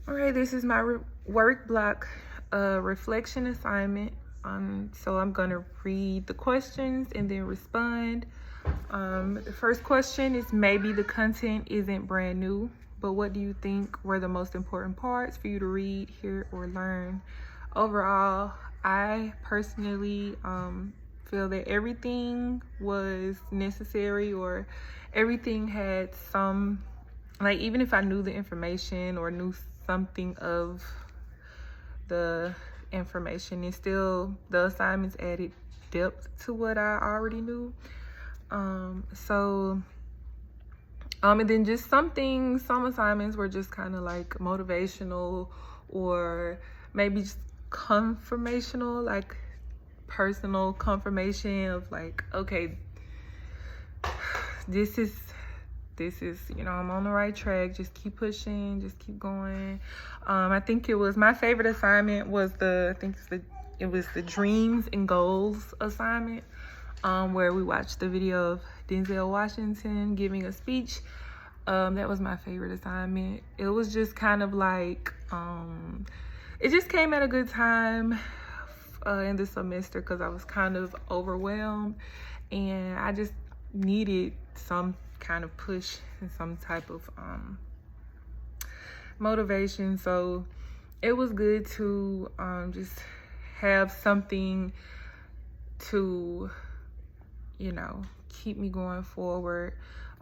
All right, this is my work block reflection assignment. So I'm gonna read the questions and then respond. The first question is, maybe the content isn't brand new, but what do you think were the most important parts for you to read, hear, or learn? Overall, I personally feel that everything was necessary, or everything had some, like, even if I knew the information or knew something of the information, and still the assignments added depth to what I already knew. And then just some assignments were just kind of like motivational, or maybe just confirmational, like personal confirmation of like, okay, this is, I'm on the right track. Just keep pushing, just keep going. I think it was my favorite assignment was it was the dreams and goals assignment, where we watched the video of Denzel Washington giving a speech. That was my favorite assignment. It was just kind of like, it just came at a good time in the semester, because I was kind of overwhelmed and I just needed some kind of push and some type of motivation. So it was good to just have something to, keep me going forward.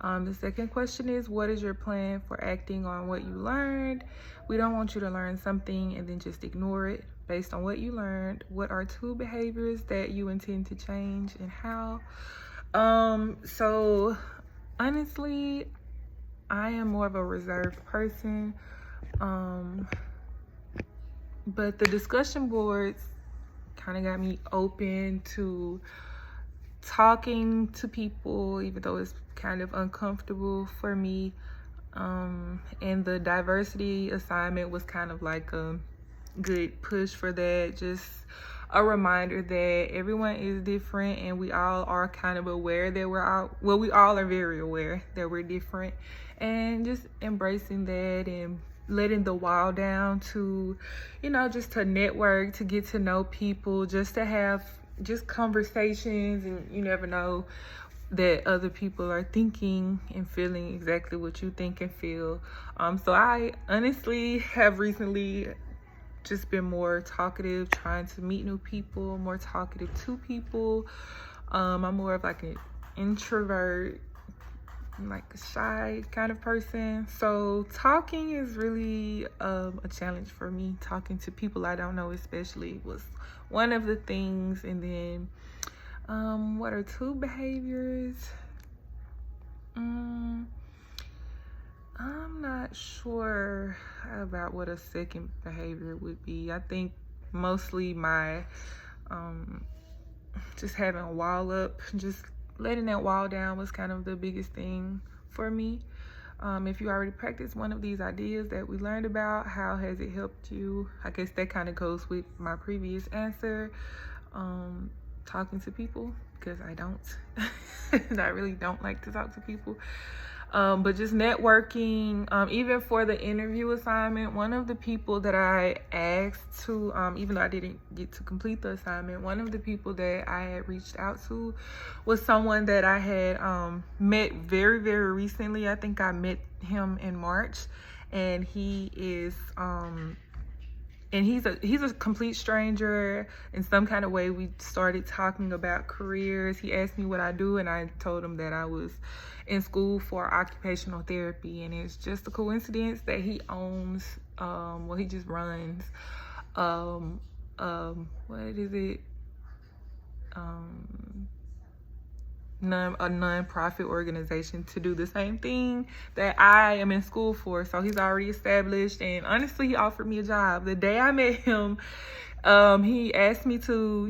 The second question is, what is your plan for acting on what you learned? We don't want you to learn something and then just ignore it. Based on what you learned, what are 2 behaviors that you intend to change, and how? So honestly, I am more of a reserved person. But the discussion boards kind of got me open to talking to people, even though it's kind of uncomfortable for me. And the diversity assignment was kind of like a good push for that. Just a reminder that everyone is different, and we all are kind of aware that we all are very aware that we're different, and just embracing that and letting the wall down to, just to network, to get to know people, just to have just conversations. And you never know that other people are thinking and feeling exactly what you think and feel. So I honestly have recently just been more talkative, trying to meet new people, more talkative to people. I'm more of like an introvert, like a shy kind of person. So talking is really a challenge for me. Talking to people I don't know especially was one of the things. And then what are 2 behaviors? I'm not sure about what a second behavior would be. I think mostly my just having a wall up, just letting that wall down was kind of the biggest thing for me. If you already practiced one of these ideas that we learned about, how has it helped you? I guess that kind of goes with my previous answer. Talking to people, because I don't. I really don't like to talk to people. But just networking, even for the interview assignment, one of the people that I asked to, even though I didn't get to complete the assignment, one of the people that I had reached out to was someone that I had met very, very recently. I think I met him in March, and he is and he's a complete stranger. In some kind of way, we started talking about careers. He asked me what I do, and I told him that I was in school for occupational therapy. And it's just a coincidence that he owns, he just runs, what is it? A non-profit organization to do the same thing that I am in school for. So he's already established, and honestly, he offered me a job. The day I met him, he asked me to,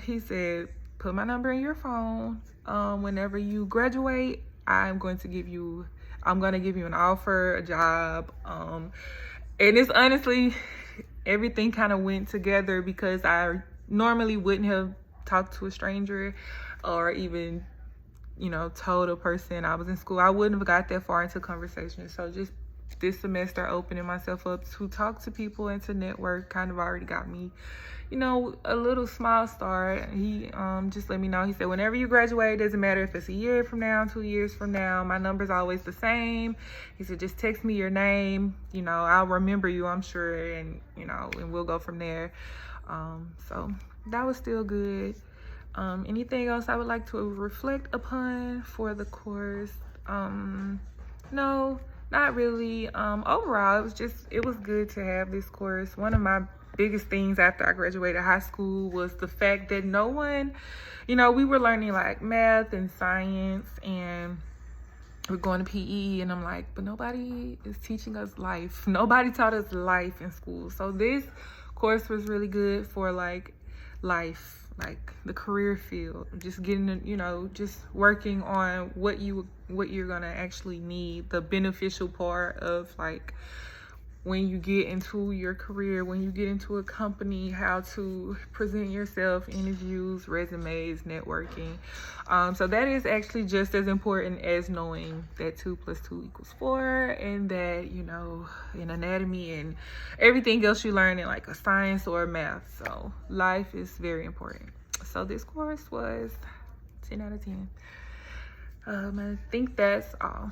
he said, put my number in your phone. Whenever you graduate, I'm going to give you an offer, a job. And it's honestly, everything kind of went together, because I normally wouldn't have talked to a stranger or even told a person I was in school. I wouldn't have got that far into conversation. So just this semester opening myself up to talk to people and to network kind of already got me, you know, a little small start. He just let me know. He said, whenever you graduate, doesn't matter if it's a year from now, 2 years from now, my number's always the same. He said, just text me your name, you know, I'll remember you, I'm sure, and you know, and we'll go from there. So that was still good. Anything else I would like to reflect upon for the course? No, not really. Overall, it was good to have this course. One of my biggest things after I graduated high school was the fact that no one, you know, we were learning like math and science, and we're going to PE, and I'm like, but nobody is teaching us life. Nobody taught us life in school. So this course was really good for like life, like the career field, just getting, you know, just working on what you're gonna actually need, the beneficial part of like when you get into your career, when you get into a company, how to present yourself, interviews, resumes, networking. So that is actually just as important as knowing that 2 + 2 = 4, and that, you know, in anatomy and everything else you learn in like a science or math. So life is very important. So this course was 10 out of 10. I think that's all.